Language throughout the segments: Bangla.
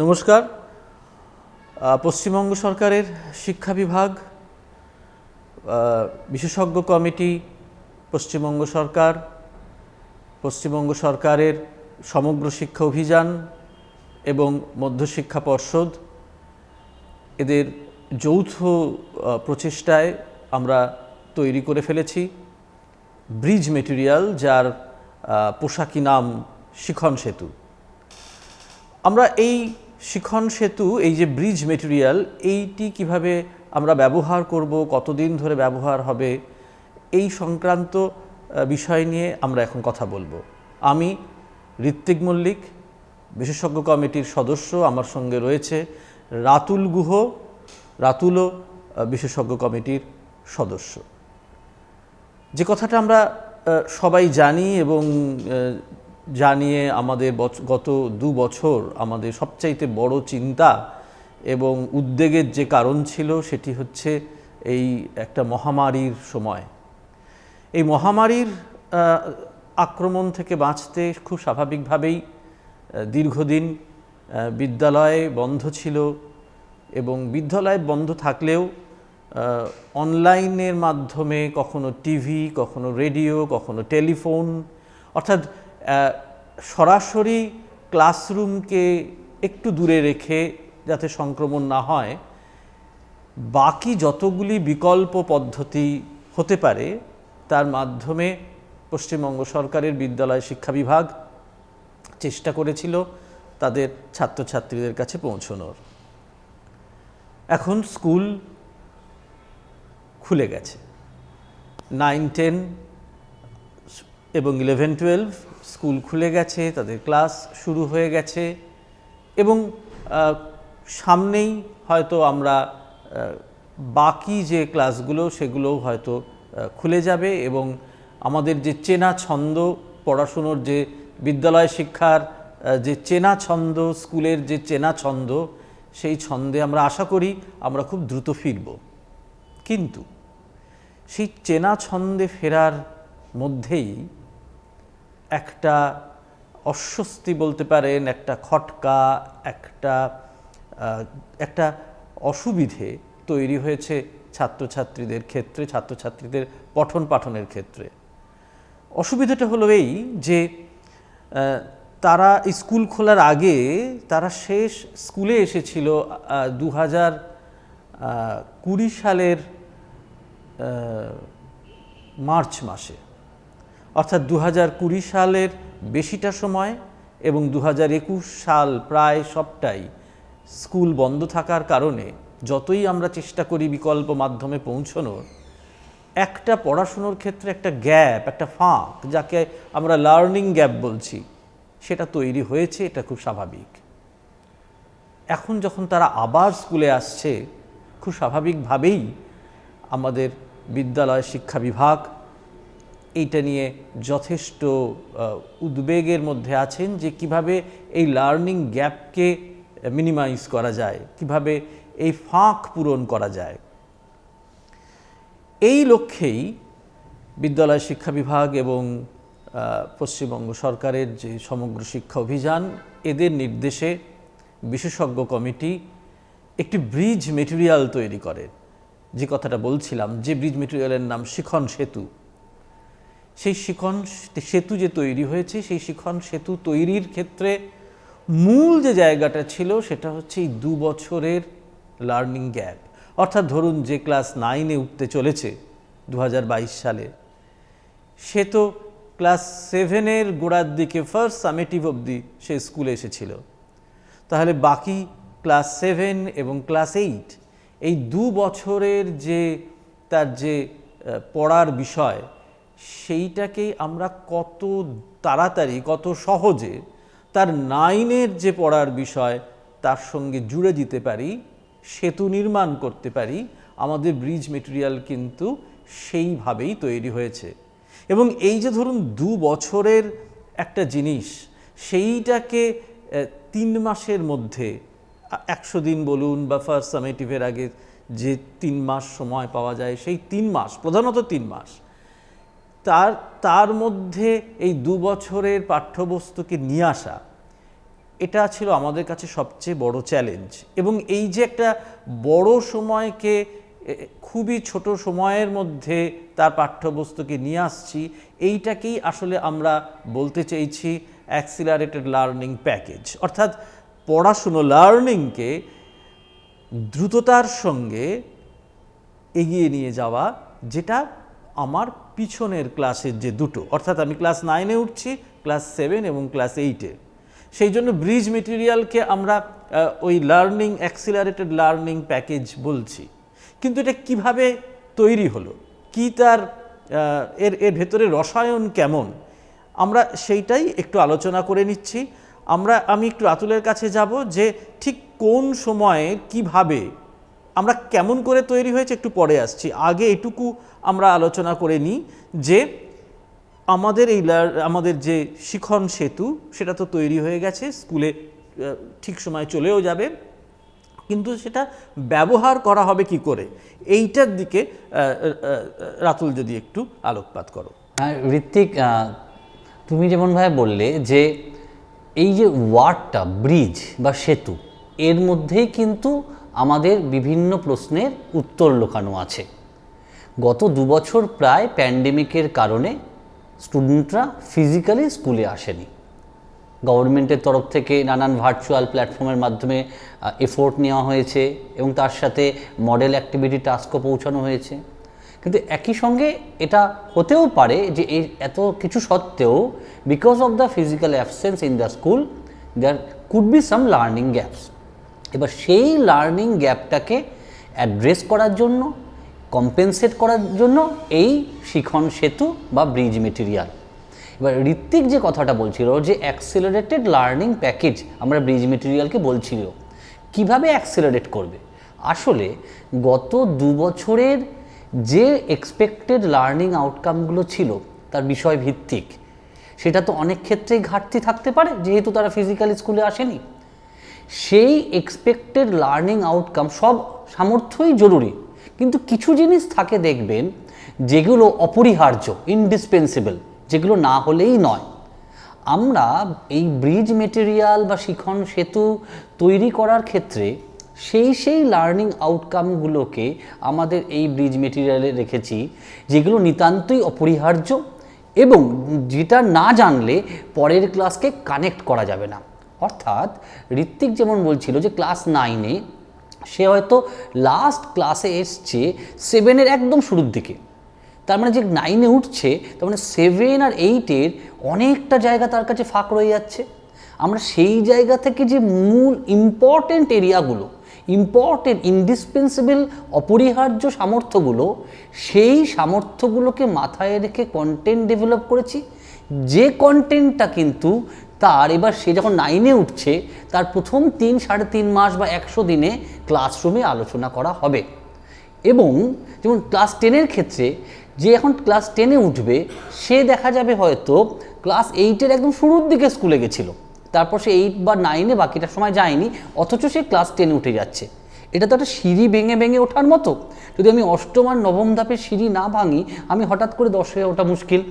নমস্কার। পশ্চিমবঙ্গ সরকারের শিক্ষা বিভাগ, বিশেষজ্ঞ কমিটি, পশ্চিমবঙ্গ সরকার, পশ্চিমবঙ্গ সরকারের সমগ্র শিক্ষা অভিযান এবং মধ্যশিক্ষা পর্ষদ এদের যৌথ প্রচেষ্টায় আমরা তৈরি করে ফেলেছি ব্রিজ মেটেরিয়াল, যার পোশাকি নাম শিখন সেতু। আমরা এই শিখন সেতু, এই যে ব্রিজ মেটেরিয়াল, এইটি কিভাবে আমরা ব্যবহার করব, কতদিন ধরে ব্যবহার হবে, এই সংক্রান্ত বিষয় নিয়ে আমরা এখন কথা বলবো। আমি ঋত্বিক মল্লিক, বিশেষজ্ঞ কমিটির সদস্য। আমার সঙ্গে রয়েছে রাতুল গুহ, রাতুলও বিশেষজ্ঞ কমিটির সদস্য। যে কথাটা আমরা সবাই জানি এবং জানিয়ে আমাদের গত 2 বছর আমাদের সবচাইতে বড় চিন্তা এবং উদ্বেগের যে কারণ ছিল সেটি হচ্ছে এই একটা মহামারীর সময়। এই মহামারীর আক্রমণ থেকে বাঁচতে খুব স্বাভাবিকভাবেই দীর্ঘদিন বিদ্যালয় বন্ধ ছিল এবং বিদ্যালয় বন্ধ থাকলেও অনলাইনের মাধ্যমে কখনো টিভি, কখনো রেডিও, কখনো টেলিফোন, অর্থাৎ সরাসরি ক্লাসরুমকে একটু দূরে রেখে যাতে সংক্রমণ না হয়, বাকি যতগুলি বিকল্প পদ্ধতি হতে পারে তার মাধ্যমে পশ্চিমবঙ্গ সরকারের বিদ্যালয় শিক্ষা বিভাগ চেষ্টা করেছিল তাদের ছাত্রছাত্রীদের কাছে পৌঁছানোর। এখন স্কুল খুলে গেছে, 9-10 এবং 11-12 স্কুল খুলে গেছে, তাদের ক্লাস শুরু হয়ে গেছে এবং সামনেই হয়তো আমরা বাকি যে ক্লাসগুলো সেগুলোও হয়তো খুলে যাবে এবং আমাদের যে চেনা ছন্দ, পড়াশুনোর যে বিদ্যালয় শিক্ষার যে চেনা ছন্দ, স্কুলের যে চেনা ছন্দ, সেই ছন্দে আমরা আশা করি আমরা খুব দ্রুত ফিরব। কিন্তু সেই চেনা ছন্দে ফেরার মধ্যেই একটা অস্বস্তি বলতে পারেন, একটা খটকা, একটা অসুবিধে তৈরি হয়েছে ছাত্রছাত্রীদের ক্ষেত্রে, ছাত্রছাত্রীদের পঠন পাঠনের ক্ষেত্রে। অসুবিধাটা হলো এই যে তারা স্কুল খোলার আগে তারা শেষ স্কুলে এসেছিল 2020 সালের মার্চ মাসে, অর্থাৎ 2020 সালের বেশিটা সময় এবং 2021 সাল প্রায় সবটাই স্কুল বন্ধ থাকার কারণে যতই আমরা চেষ্টা করি বিকল্প মাধ্যমে পৌঁছানোর, একটা পড়াশুনোর ক্ষেত্রে একটা গ্যাপ, একটা ফাঁক, যাকে আমরা লার্নিং গ্যাপ বলছি, সেটা তৈরি হয়েছে। এটা খুব স্বাভাবিক। এখন যখন তারা আবার স্কুলে আসছে, খুব স্বাভাবিকভাবেই আমাদের বিদ্যালয় শিক্ষা বিভাগ এইটা নিয়ে যথেষ্ট উদ্বেগের মধ্যে আছেন যে কিভাবে এই লার্নিং গ্যাপকে মিনিমাইজ করা যায়, কিভাবে এই ফাঁক পূরণ করা যায়। এই লক্ষ্যেই বিদ্যালয় শিক্ষা বিভাগ এবং পশ্চিমবঙ্গ সরকারের যে সমগ্র শিক্ষা অভিযান, এদের নির্দেশে বিশেষজ্ঞ কমিটি একটি ব্রিজ মেটেরিয়াল তৈরি করে। যে কথাটা বলছিলাম, যে ব্রিজ মেটেরিয়ালের নাম শিখন সেতু। সেই শিখন সেতু যে তৈরি হয়েছে, সেই শিখন সেতু তৈরির ক্ষেত্রে মূল যে জায়গাটা ছিল সেটা হচ্ছে এই 2 বছরের লার্নিং গ্যাপ। অর্থাৎ ধরুন যে ক্লাস 9-এ উঠতে চলেছে 2022 সালে, সে তো ক্লাস 7-এর গোড়ার দিকে ফার্স্ট সামেটিভ অবধি সে স্কুলে এসেছিল। তাহলে বাকি ক্লাস 7 এবং ক্লাস 8, এই 2 বছরের যে তার যে পড়ার বিষয়, সেইটাকেই আমরা কত তাড়াতাড়ি, কত সহজে তার 9-এর যে পড়ার বিষয় তার সঙ্গে জুড়ে দিতে পারি, সেতু নির্মাণ করতে পারি। আমাদের ব্রিজ মেটেরিয়াল কিন্তু সেইভাবেই তৈরি হয়েছে। এবং এই যে ধরুন 2 বছরের একটা জিনিস, সেইটাকে 3 মাসের মধ্যে, 100 দিন বলুন বা ফার্স্ট সামেটিভের আগে যে 3 মাস সময় পাওয়া যায়, সেই 3 মাস, প্রধানত 3 মাস, তার মধ্যে এই 2 বছরের পাঠ্যবস্তুকে নিয়ে আসা, এটা ছিল আমাদের কাছে সবচেয়ে বড় চ্যালেঞ্জ। এবং এই যে একটা বড় সময়কে খুবই ছোট সময়ের মধ্যে তার পাঠ্যবস্তুকে নিয়ে আসছি, এইটাকেই আসলে আমরা বলতে চাইছি অ্যাক্সিলারেটেড লার্নিং প্যাকেজ। অর্থাৎ পড়াশুনো, লার্নিংকে দ্রুততার সঙ্গে এগিয়ে নিয়ে যাওয়া, যেটা আমার পিছনের ক্লাসের যে দুটো, অর্থাৎ আমি ক্লাস 9-এ উঠছি, ক্লাস 7 এবং ক্লাস 8-এ, সেই জন্য ব্রিজ মেটেরিয়ালকে আমরা ওই লার্নিং, অ্যাক্সিলারেটেড লার্নিং প্যাকেজ বলছি। কিন্তু এটা কিভাবে তৈরি হলো, কি তার এর ভেতরে রসায়ন কেমন, আমরা সেইটাই একটু আলোচনা করে নিচ্ছি। আমি একটু রাতুলের কাছে যাব যে ঠিক কোন সময়ে কিভাবে আমরা কেমন করে তৈরি হয়েছে একটু পরে আসছি। আগে এটুকু আমরা আলোচনা করে নিই যে আমাদের যে শিখন সেতু সেটা তো তৈরি হয়ে গেছে, স্কুলে ঠিক সময় চলেও যাবে, কিন্তু সেটা ব্যবহার করা হবে কি করে, এইটার দিকে রাতুল যদি একটু আলোকপাত করো। হ্যাঁ ঋত্বিক, তুমি যেমনভাবে বললে যে এই যে ওয়ার্ডটা ব্রিজ বা সেতু, এর মধ্যেই কিন্তু আমাদের বিভিন্ন প্রশ্নের উত্তর লুকানো আছে। গত 2 বছর প্রায় প্যান্ডেমিকের কারণে স্টুডেন্টরা ফিজিক্যালি স্কুলে আসেনি। গভর্নমেন্টের তরফ থেকে নানান ভার্চুয়াল প্ল্যাটফর্মের মাধ্যমে এফোর্ট নেওয়া হয়েছে এবং তার সাথে মডেল অ্যাক্টিভিটি টাস্কও পৌঁছানো হয়েছে। কিন্তু একই সঙ্গে এটা হতেও পারে যে এই এত কিছু সত্ত্বেও because of the physical absence in the school there could be some learning gaps. এবার সেই লার্নিং গ্যাপটাকে অ্যাড্রেস করার জন্য, কম্পেনসেট করার জন্য এই শিখন সেতু বা ব্রিজ মেটেরিয়াল। এবার ঋত্বিক যে কথাটা বলছিল যে অ্যাক্সিলারেটেড লার্নিং প্যাকেজ আমরা ব্রিজ মেটেরিয়ালকে বলছিল, কিভাবে অ্যাক্সিলারেট করবে। আসলে গত 2 বছরের যে এক্সপেক্টেড লার্নিং আউটকামগুলো ছিল তার বিষয় ভিত্তিক, সেটা তো অনেক ক্ষেত্রেই ঘাটতি থাকতে পারে যেহেতু তারা ফিজিক্যালি স্কুলে আসেনি। সেই এক্সপেক্টেড লার্নিং আউটকাম সব সামর্থ্যই জরুরি, কিন্তু কিছু জিনিস থাকে দেখবেন যেগুলো অপরিহার্য, ইনডিসপেন্সেবল, যেগুলো না হলেই নয়। আমরা এই ব্রিজ মেটেরিয়াল বা শিখন সেতু তৈরি করার ক্ষেত্রে সেই লার্নিং আউটকামগুলোকে আমাদের এই ব্রিজ মেটেরিয়ালে রেখেছি যেগুলো নিতান্তই অপরিহার্য এবং যেটা না জানলে পরের ক্লাসকে কানেক্ট করা যাবে না। অর্থাৎ ঋত্বিক যেমন বলছিল যে ক্লাস 9-এ সে হয়তো লাস্ট ক্লাসে এসছে 7-এর একদম শুরুর দিকে, তার মানে যে 9-এ উঠছে তার মানে 7 আর 8-এর অনেকটা জায়গা তার কাছে ফাঁক রয়ে যাচ্ছে। আমরা সেই জায়গা থেকে যে মূল ইম্পর্টেন্ট এরিয়াগুলো, ইম্পর্টেন্ট ইন্ডিসপেন্সেবল অপরিহার্য সামর্থ্যগুলো, সেই সামর্থ্যগুলোকে মাথায় রেখে কন্টেন্ট ডেভেলপ করেছি, যে কন্টেন্টটা কিন্তু তার এবার সে যখন 9-এ উঠছে তার প্রথম 3-3.5 মাস বা 100 দিনে ক্লাসরুমে আলোচনা করা হবে। এবং যেমন ক্লাস 10-এর ক্ষেত্রে যে এখন ক্লাস 10-এ উঠবে সে দেখা যাবে হয়তো ক্লাস 8-এর একদম শুরুর দিকে স্কুলে গেছিলো, তারপর সে 8 বা 9-এ বাকিটা সময় যায়নি, অথচ সে ক্লাস 10-এ উঠে যাচ্ছে। এটা তো একটা সিঁড়ি ভেঙে ওঠার মতো। যদি আমি 8ম আর 9ম ধাপের সিঁড়ি না ভাঙি, আমি হঠাৎ করে 10-এ ওঠা মুশকিল।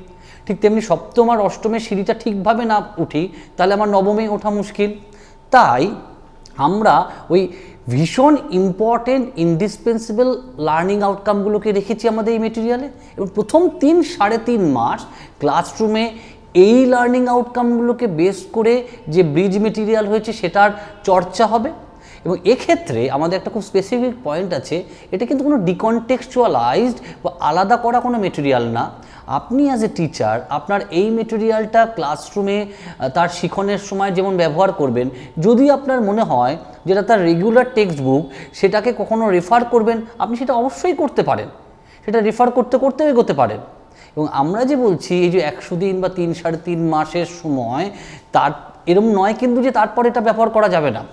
ঠিক তেমনি 7ম আর 8মের সিঁড়িটা ঠিকভাবে না উঠি, তাহলে আমার 9মে ওঠা মুশকিল। তাই আমরা ওই ভীষণ ইম্পর্টেন্ট ইন্ডিসপেন্সেবল লার্নিং আউটকামগুলোকে রেখেছি আমাদের এই মেটেরিয়ালে, এবং প্রথম 3-3.5 মাস ক্লাসরুমে এই লার্নিং আউটকামগুলোকে বেস করে যে ব্রিজ মেটেরিয়াল হয়েছে সেটার চর্চা হবে। এবং এক্ষেত্রে আমাদের একটা খুব স্পেসিফিক পয়েন্ট আছে, এটা কিন্তু কোনো ডিকনটেক্সচুয়ালাইজড বা আলাদা করা কোনো মেটেরিয়াল না। আপনি অ্যাজ এ টিচার আপনার এই মেটেরিয়ালটা ক্লাসরুমে তার শিখনের সময় যেমন ব্যবহার করবেন, যদি আপনার মনে হয় যেটা তার রেগুলার টেক্সট বুক, সেটাকে কখনো রেফার করবেন, আপনি সেটা অবশ্যই করতে পারেন, সেটা রেফার করতে করতে এগোতে পারেন। এবং আমরা যে বলছি এই যে 100 দিন বা 3-3.5 মাসের সময়, তার এরম নয় কিন্তু যে তারপর এটা ব্যবহার করা যাবে না।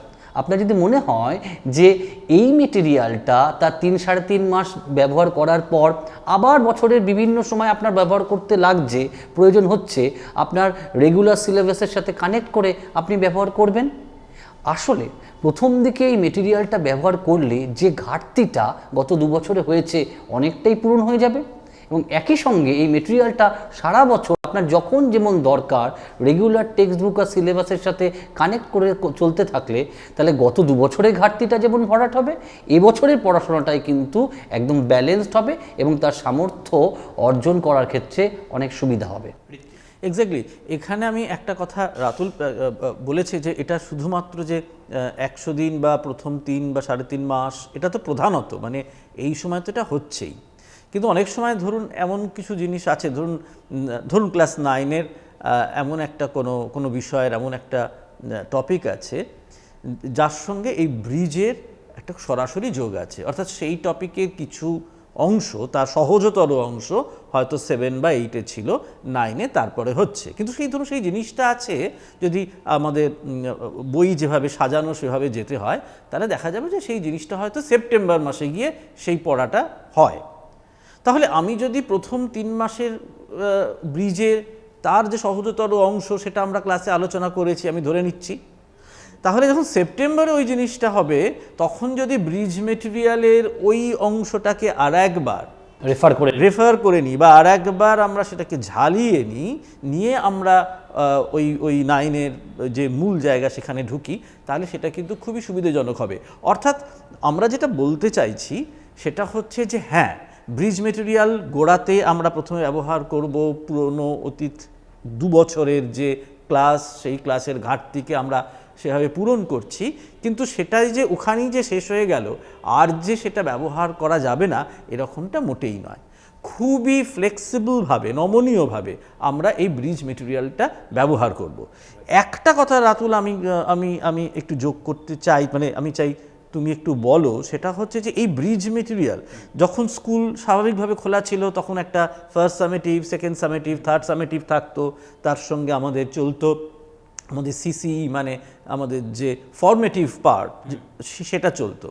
আপনার যদি মনে হয় যে এই মেটেরিয়ালটা তার 3-3.5 মাস ব্যবহার করার পর আবার বছরের বিভিন্ন সময় আপনার ব্যবহার করতে লাগছে, প্রয়োজন হচ্ছে, আপনার রেগুলার সিলেবাসের সাথে কানেক্ট করে আপনি ব্যবহার করবেন। আসলে প্রথম দিকে এই মেটেরিয়ালটা ব্যবহার করলে যে ঘাটতিটা গত 2 বছরে হয়েছে অনেকটাই পূরণ হয়ে যাবে। এবং এবং একই সঙ্গে এই মেটেরিয়ালটা সারা বছর আপনার যখন যেমন দরকার রেগুলার টেক্সট বুক আর সিলেবাসের সাথে কানেক্ট করে চলতে থাকলে তাহলে গত 2 বছরের ঘাটতিটা যেমন ভরাট হবে, এবছরের পড়াশোনাটাই কিন্তু একদম ব্যালেন্সড হবে এবং তার সামর্থ্য অর্জন করার ক্ষেত্রে অনেক সুবিধা হবে। এক্স্যাক্টলি, এখানে আমি একটা কথা রাতুল বলেছে যে এটা শুধুমাত্র যে 100 দিন বা প্রথম 3 বা 3.5 মাস, এটা তো প্রধানত মানে এই সময় তো এটা হচ্ছেই, কিন্তু অনেক সময় ধরুন এমন কিছু জিনিস আছে, ধরুন ক্লাস 9-এর এমন একটা কোনো বিষয়ের এমন একটা টপিক আছে যার সঙ্গে এই ব্রিজের একটা সরাসরি যোগ আছে, অর্থাৎ সেই টপিকের কিছু অংশ, তার সহজতর অংশ হয়তো 7 বা 8-এ ছিল, 9-এ তারপরে হচ্ছে, কিন্তু সেই জিনিসটা আছে যদি আমাদের বই যেভাবে সাজানো সেভাবে যেতে হয়, তাহলে দেখা যাবে যে সেই জিনিসটা হয়তো সেপ্টেম্বর মাসে গিয়ে সেই পড়াটা হয়। তাহলে আমি যদি প্রথম 3 মাসের ব্রিজের তার যে সহজতর অংশ সেটা আমরা ক্লাসে আলোচনা করেছি, আমি ধরে নিচ্ছি, তাহলে যখন সেপ্টেম্বরে ওই জিনিসটা হবে তখন যদি ব্রিজ মেটেরিয়ালের ওই অংশটাকে আরেকবার রেফার করে নিই বা আরেকবার আমরা সেটাকে ঝালিয়ে নিয়ে আমরা ওই 9-এর যে মূল জায়গা সেখানে ঢুকি, তাহলে সেটা কিন্তু খুবই সুবিধাজনক হবে। অর্থাৎ আমরা যেটা বলতে চাইছি সেটা হচ্ছে যে হ্যাঁ, ব্রিজ মেটেরিয়াল গোড়াতে আমরা প্রথমে ব্যবহার করব পুরনো অতীত 2 বছরের যে ক্লাস, সেই ক্লাসের ঘাটতিকে আমরা সেভাবে পূরণ করছি, কিন্তু সেটাই যে ওখানেই যে শেষ হয়ে গেল আর যে সেটা ব্যবহার করা যাবে না এরকমটা মোটেই নয়। খুবই ফ্লেক্সিবলভাবে, নমনীয়ভাবে আমরা এই ব্রিজ মেটেরিয়ালটা ব্যবহার করব। একটা কথা রাতুল আমি একটু যোগ করতে চাই, মানে আমি চাই তুমি একটু বলো, সেটা হচ্ছে যে এই ব্রিজ মেটেরিয়াল যখন স্কুল স্বাভাবিকভাবে খোলা ছিল তখন একটা first summative, second summative, third summative থাকতো, তার সঙ্গে আমাদের চলতো আমাদের সিসি মানে আমাদের যে ফর্মেটিভ পার্ট সেটা চলতো।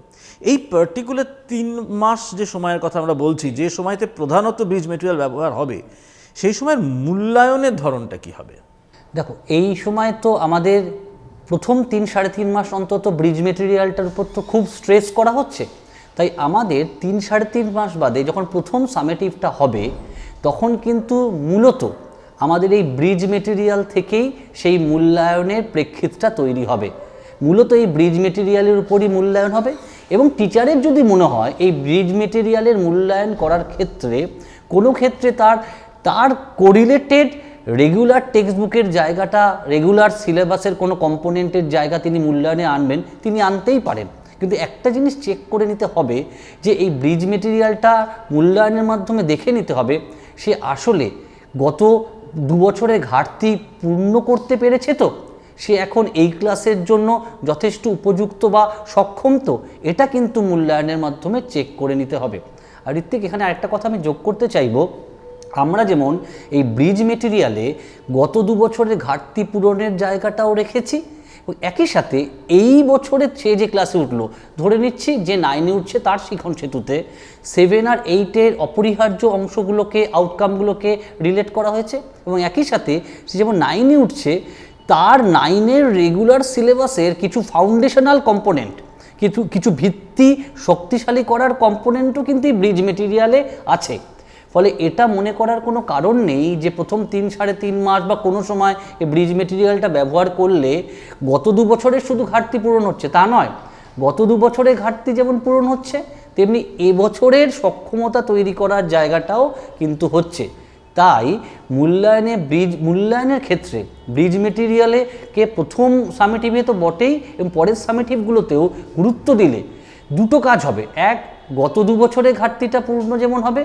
এই পার্টিকুলার 3 মাস যে সময়ের কথা আমরা বলছি, যে সময়তে প্রধানত ব্রিজ মেটেরিয়াল ব্যবহার হবে, সেই সময়ের মূল্যায়নের ধরনটা কি হবে? দেখো, এই সময় তো আমাদের প্রথম 3-3.5 মাস অন্তত ব্রিজ মেটেরিয়ালটার উপর তো খুব স্ট্রেস করা হচ্ছে, তাই আমাদের 3-3.5 মাস বাদে যখন প্রথম সামেটিভটা হবে তখন কিন্তু মূলত আমাদের এই ব্রিজ মেটেরিয়াল থেকেই সেই মূল্যায়নের প্রেক্ষিতটা তৈরি হবে। মূলত এই ব্রিজ মেটেরিয়ালের উপরই মূল্যায়ন হবে এবং টিচারের যদি মনে হয় এই ব্রিজ মেটেরিয়ালের মূল্যায়ন করার ক্ষেত্রে কোনো ক্ষেত্রে তার কোরিলেটেড রেগুলার টেক্সট বুকের জায়গাটা, রেগুলার সিলেবাসের কোনো কম্পোনেন্টের জায়গা তিনি মূল্যায়নে আনবেন, তিনি আনতেই পারেন, কিন্তু একটা জিনিস চেক করে নিতে হবে যে এই ব্রিজ মেটেরিয়ালটা মূল্যায়নের মাধ্যমে দেখে নিতে হবে সে আসলে গত 2 বছরের ঘাটতি পূর্ণ করতে পেরেছে, তো সে এখন এই ক্লাসের জন্য যথেষ্ট উপযুক্ত বা সক্ষম, তো এটা কিন্তু মূল্যায়নের মাধ্যমে চেক করে নিতে হবে। আর ঋত্বিক, এখানে আরেকটা কথা আমি যোগ করতে চাইব, আমরা যেমন এই ব্রিজ মেটেরিয়ালে গত 2 বছরের ঘাটতি পূরণের জায়গাটাও রেখেছি, একই সাথে এই বছরে সে যে ক্লাসে উঠলো, ধরে নিচ্ছি যে 9-এ উঠছে তার শিখন সেতুতে 7 আর 8-এর অপরিহার্য অংশগুলোকে, আউটকামগুলোকে রিলেট করা হয়েছে, এবং একই সাথে সে যেমন 9-এ উঠছে তার 9-এর রেগুলার সিলেবাসের কিছু ফাউন্ডেশনাল কম্পোনেন্ট, কিছু ভিত্তি শক্তিশালী করার কম্পোনেন্টও কিন্তু এই ব্রিজ মেটেরিয়ালে আছে। ফলে এটা মনে করার কোনো কারণ নেই যে প্রথম 3-3.5 মাস বা কোনো সময় এই ব্রিজ মেটেরিয়ালটা ব্যবহার করলে গত 2 বছরের শুধু ঘাটতি পূরণ হচ্ছে, তা নয়। গত 2 বছরের ঘাটতি যেমন পূরণ হচ্ছে, তেমনি এবছরের সক্ষমতা তৈরি করার জায়গাটাও কিন্তু হচ্ছে। তাই মূল্যায়নের ক্ষেত্রে ব্রিজ মেটেরিয়ালকে প্রথম সামেটিভে তো বটেই, এবং পরের সামেটিভগুলোতেও গুরুত্ব দিলে দুটো কাজ হবে। এক, গত 2 বছরের ঘাটতিটা পূর্ণ যেমন হবে,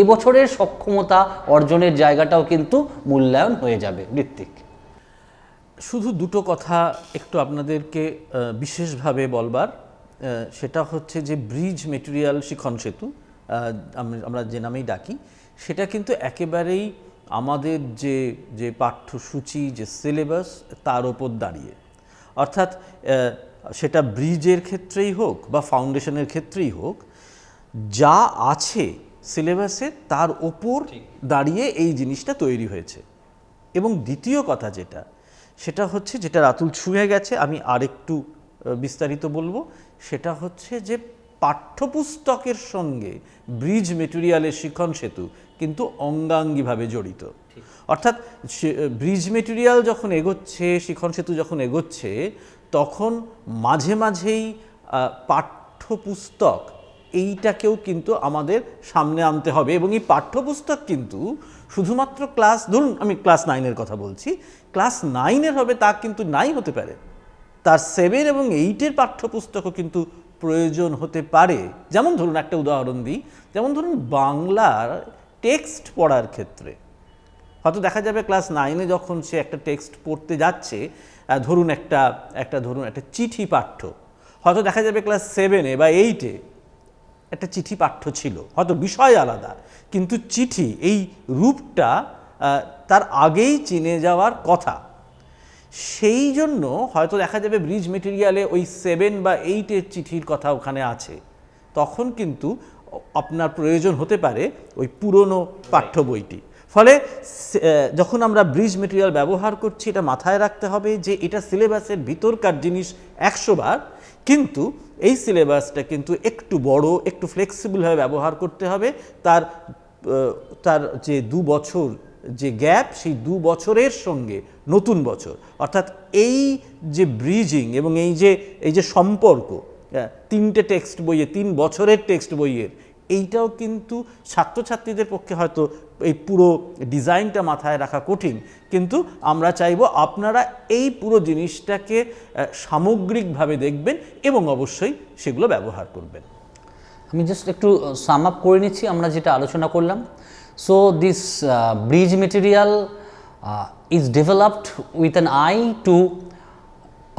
এবছরের সক্ষমতা অর্জনের জায়গাটাও কিন্তু মূল্যায়ন হয়ে যাবে। ঋত্বিক, শুধু দুটো কথা একটু আপনাদেরকে বিশেষভাবে বলবার, সেটা হচ্ছে যে ব্রিজ মেটেরিয়াল শিখন সেতু আমরা যে নামেই ডাকি, সেটা কিন্তু একেবারেই আমাদের যে পাঠ্যসূচি, যে সিলেবাস, তার ওপর দাঁড়িয়ে। অর্থাৎ সেটা ব্রিজের ক্ষেত্রেই হোক বা ফাউন্ডেশনের ক্ষেত্রেই হোক, যা আছে সিলেবাসে তার ওপর দাঁড়িয়ে এই জিনিসটা তৈরি হয়েছে। এবং দ্বিতীয় কথা সেটা হচ্ছে, যেটা রাতুল ছুঁয়ে গেছে, আমি আরেকটু বিস্তারিত বলবো, সেটা হচ্ছে যে পাঠ্যপুস্তকের সঙ্গে ব্রিজ মেটেরিয়ালের শিখন সেতু কিন্তু অঙ্গাঙ্গিভাবে জড়িত। অর্থাৎ ব্রিজ মেটেরিয়াল যখন এগোচ্ছে, শিখন সেতু যখন এগোচ্ছে, তখন মাঝে মাঝেই পাঠ্যপুস্তক এইটাকেও কিন্তু আমাদের সামনে আনতে হবে। এবং এই পাঠ্যপুস্তক কিন্তু শুধুমাত্র ধরুন আমি ক্লাস 9-এর কথা বলছি, ক্লাস 9-এর হবে তা কিন্তু নাই হতে পারে, তার 7 এবং 8-এর পাঠ্যপুস্তকও কিন্তু প্রয়োজন হতে পারে। যেমন ধরুন একটা উদাহরণ দিই, যেমন ধরুন বাংলার টেক্সট পড়ার ক্ষেত্রে হয়তো দেখা যাবে ক্লাস 9-এ যখন সে একটা টেক্সট পড়তে যাচ্ছে, ধরুন একটা চিঠি পাঠ্য, হয়তো দেখা যাবে ক্লাস 7-এ বা 8-এ একটা চিঠি পাঠ্য ছিল, হয়তো বিষয় আলাদা, কিন্তু চিঠি এই রূপটা তার আগেই চিনে যাওয়ার কথা। সেই জন্য হয়তো দেখা যাবে ব্রিজ মেটেরিয়ালে ওই 7 বা 8-এর চিঠির কথা ওখানে আছে, তখন কিন্তু আপনার প্রয়োজন হতে পারে ওই পুরনো পাঠ্য বইটি। ফলে যখন আমরা ব্রিজ মেটেরিয়াল ব্যবহার করছি, এটা মাথায় রাখতে হবে যে এটা সিলেবাসের ভিতরকার জিনিস 100 বার, কিন্তু এই সিলেবাসটা কিন্তু একটু বড়, একটু ফ্লেক্সিবলভাবে ব্যবহার করতে হবে। তার যে 2 বছর যে গ্যাপ, সেই 2 বছরের সঙ্গে নতুন বছর, অর্থাৎ এই যে ব্রিজিং এবং এই যে সম্পর্ক 3টে টেক্সট বইয়ে, 3 বছরের টেক্সট বইয়ের, এইটাও কিন্তু ছাত্রছাত্রীদের পক্ষে হয়তো এই পুরো ডিজাইনটা মাথায় রাখা কঠিন, কিন্তু আমরা চাইব আপনারা এই পুরো জিনিসটাকে সামগ্রিকভাবে দেখবেন এবং অবশ্যই সেগুলো ব্যবহার করবেন। আমি জাস্ট একটু সাম আপ করে নিচ্ছি আমরা যেটা আলোচনা করলাম। So this bridge material is developed with an eye to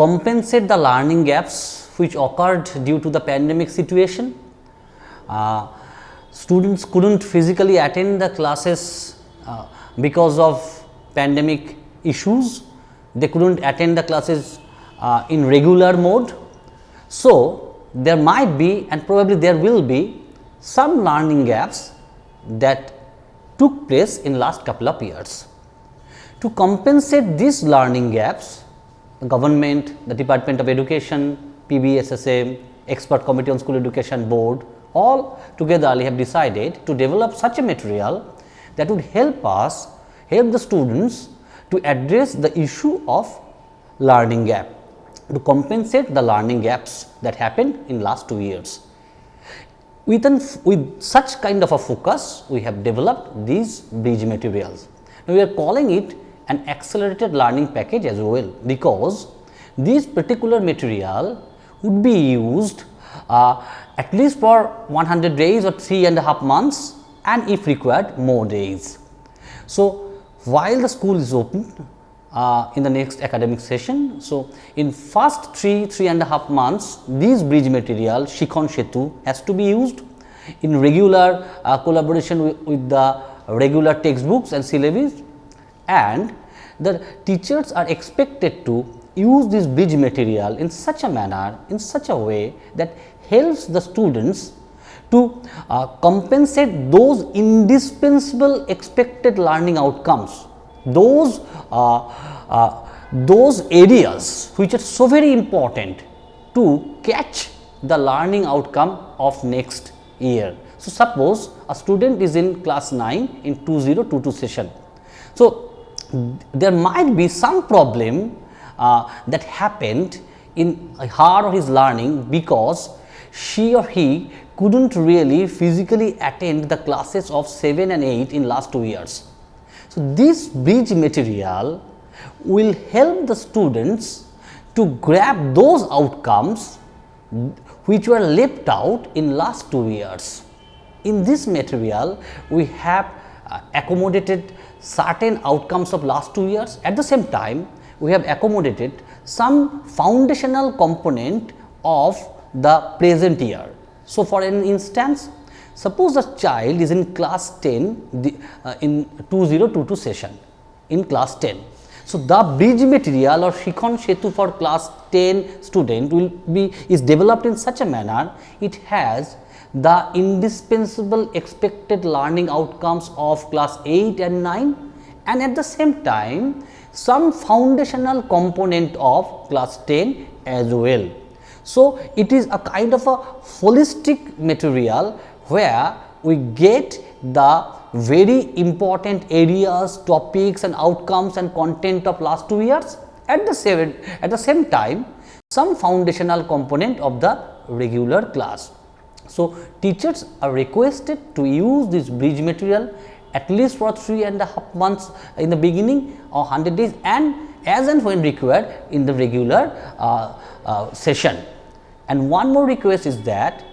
compensate the learning gaps which occurred due to the pandemic situation. Students couldn't physically attend the classes because of pandemic issues. They couldn't attend the classes in regular mode. So there might be, and probably there will be, some learning gaps that took place in last couple of years. To compensate these learning gaps, the government, the Department of Education, PBSSM, Expert Committee on School Education Board, all togetherly have decided to develop such a material that would help the students to address the issue of learning gap, to compensate the learning gaps that happened in last 2 years. With such kind of a focus, we have developed these bridge materials. Now, we are calling it an accelerated learning package as well, because this particular material would be used at least for 100 days or 3.5 months, and if required more days. So while the school is open in the next academic session, so in first 3.5 months, these bridge material Shikhon Setu has to be used in regular collaboration with the regular textbooks and syllabus, and the teachers are expected to use this bridge material in such a manner, in such a way that helps the students to compensate those indispensable expected learning outcomes, those areas which are so very important to catch the learning outcome of next year. So suppose a student is in class 9 in 2022 session. So there might be some problem that happened in her or his learning because she or he couldn't really physically attend the classes of 7 and 8 in last 2 years. So this bridge material will help the students to grab those outcomes which were left out in last 2 years. In this material, we have accommodated certain outcomes of last 2 years. At the same time, we have accommodated some foundational component of the present year. So for an instance, suppose a child is in class 10 in 2022 session, in class 10. So the bridge material or Shikhon Setu for class 10 student is developed in such a manner, it has the indispensable expected learning outcomes of class 8 and 9, and at the same time some foundational component of class 10 as well. So it is a kind of a holistic material where we get the very important areas, topics and outcomes and content of last 2 years. At the same time, some foundational component of the regular class. So teachers are requested to use this bridge material at least for 3.5 months in the beginning or 100 days, and as and when required in the regular session. And one more request is that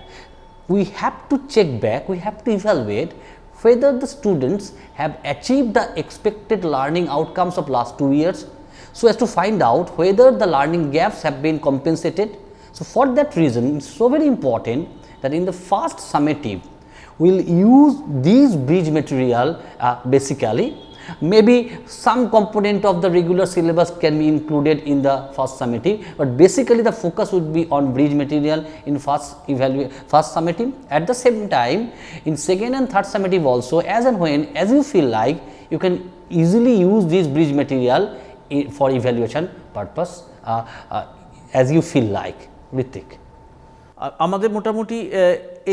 we have to check back, we have to evaluate whether the students have achieved the expected learning outcomes of last 2 years, so as to find out whether the learning gaps have been compensated. So for that reason, it's so very important that in the first summative, we will use these bridge material basically. Maybe some component of the regular syllabus can be included in the first summative, but basically the focus would be on bridge material in first summative. At the same time, in second and third summative also, as and when as you feel like, you can easily use this bridge material for evaluation purpose as you feel like. Ritik. আমাদের মোটামুটি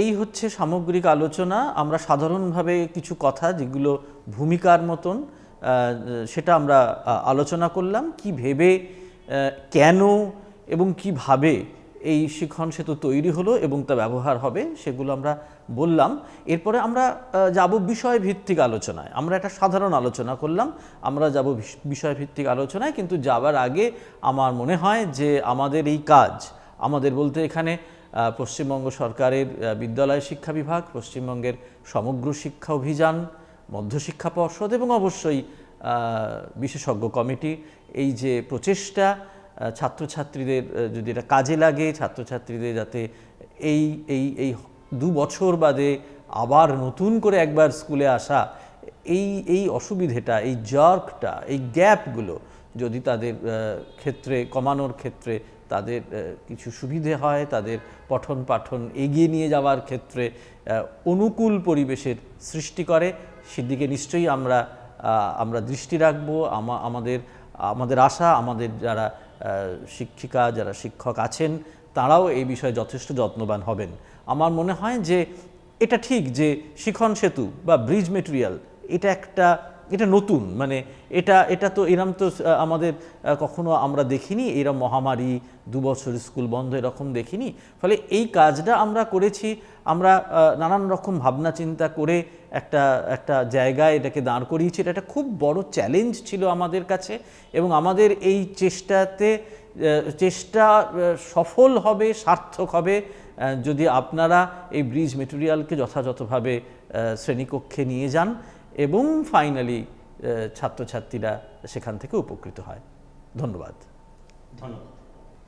এই হচ্ছে সামগ্রিক আলোচনা। আমরা সাধারণভাবে কিছু কথা যেগুলো ভূমিকার মতন সেটা আমরা আলোচনা করলাম, কি ভেবে, কেন এবং কিভাবে এই শিখন সেতু তৈরি হলো এবং তা ব্যবহার হবে সেগুলো আমরা বললাম। এরপরে আমরা যাব বিষয়ভিত্তিক আলোচনায়। আমরা একটা সাধারণ আলোচনা করলাম, আমরা যাব বিষয়ভিত্তিক আলোচনায়। কিন্তু যাবার আগে আমার মনে হয় যে আমাদের এই কাজ, আমাদের বলতে এখানে পশ্চিমবঙ্গ সরকারের বিদ্যালয় শিক্ষা বিভাগ, পশ্চিমবঙ্গের সমগ্র শিক্ষা অভিযান, মধ্যশিক্ষা পর্ষদ এবং অবশ্যই বিশেষজ্ঞ কমিটি, এই যে প্রচেষ্টা ছাত্রছাত্রীদের যদি এটা কাজে লাগে, ছাত্রছাত্রীদের যাতে এই এই এই 2 বছর বাদে আবার নতুন করে একবার স্কুলে আসা, এই অসুবিধেটা, এই জার্কটা, এই গ্যাপগুলো যদি তাদের ক্ষেত্রে কমানোর ক্ষেত্রে তাদের কিছু সুবিধে হয়, তাদের পঠন পাঠন এগিয়ে নিয়ে যাওয়ার ক্ষেত্রে অনুকূল পরিবেশের সৃষ্টি করে, সেদিকে নিশ্চয়ই আমরা দৃষ্টি রাখব। আমাদের আশা, আমাদের যারা শিক্ষিকা, যারা শিক্ষক আছেন, তারাও এই বিষয়ে যথেষ্ট যত্নবান হবেন। আমার মনে হয় যে এটা ঠিক যে শিখন সেতু বা ব্রিজ মেটেরিয়াল এটা নতুন, মানে এটা তো এরম তো আমাদের কখনো আমরা দেখিনি, এরম মহামারী 2 বছর স্কুল বন্ধ এরকম দেখিনি। ফলে এই কাজটা আমরা করেছি, আমরা নানান রকম ভাবনা চিন্তা করে একটা জায়গায় এটাকে দাঁড় করিয়েছি। এটা একটা খুব বড় চ্যালেঞ্জ ছিল আমাদের কাছে, এবং আমাদের এই চেষ্টা সফল হবে, সার্থক হবে যদি আপনারা এই ব্রিজ মেটেরিয়ালকে যথাযথভাবে শ্রেণীকক্ষে নিয়ে যান এবং ফাইনালি ছাত্রছাত্রীরা সেখান থেকে উপকৃত হয়। ধন্যবাদ।